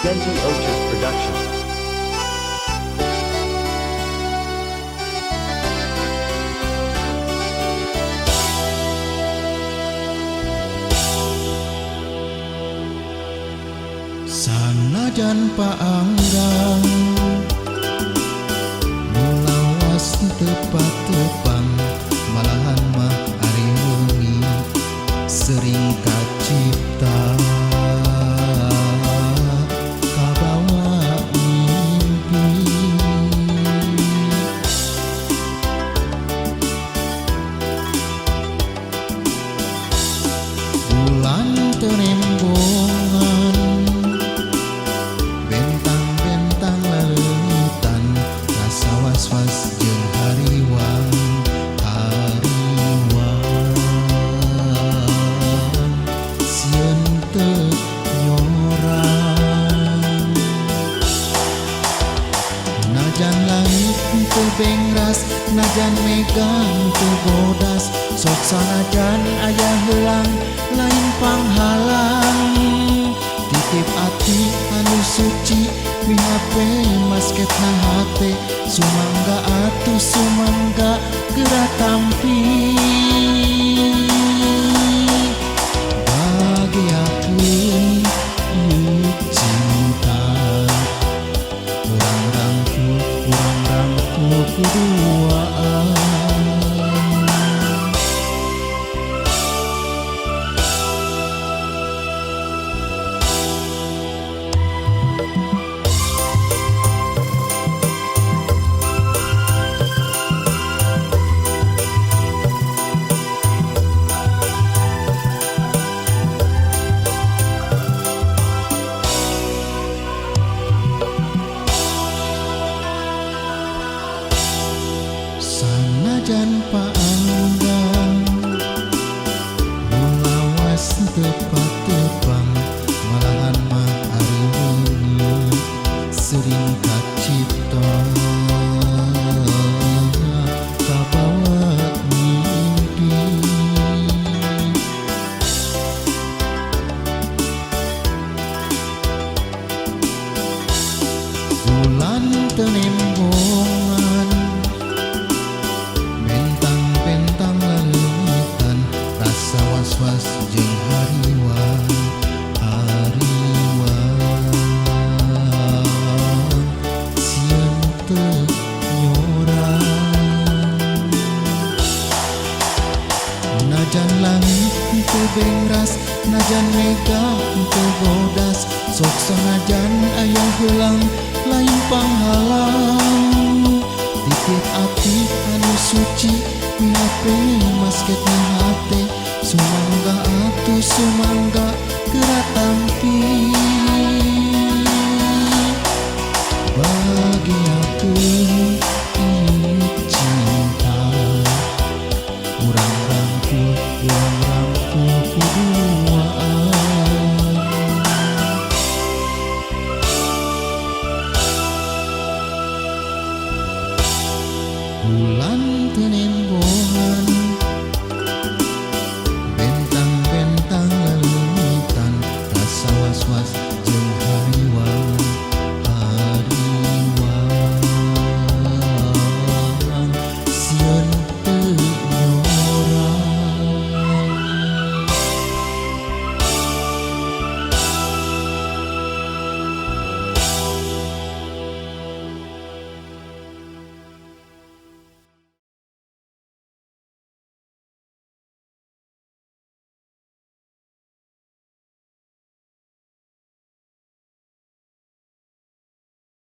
Genji Oches Production. Sanajan paanggang mulawas tepat-tepang malahan mah ari wengi sering kacipta kabawa mimpi bulan terembongan bentang-bentang leutan rasa was-was jeung hariwang sieun teu nyorang najan langit teu bengras najan megang teu bodas sok sanajan aya heulang lain panghalang titip ati anu suci wihape masketna hate sumangga atuh sumangga geura tampi bahagiakeun yuk cinta urang rangkul kuduaan. Sanajan paanggang mulawas tepat-tepang malahan mah ari wengi sering kacipta kabawa mimpi bulan tenembongan bentang leutan rasa was-was jeung hariwang sieun teu nyorang najan langit teu bengras najan mega teu bodas sok sanajan aya heulang lain panghalang titip ati anu suci wihape masketna hate sumangga atuh sumangga geura tampi bahagiakeun yuk cinta urang rangkul kuduaan. Bulan tenembongan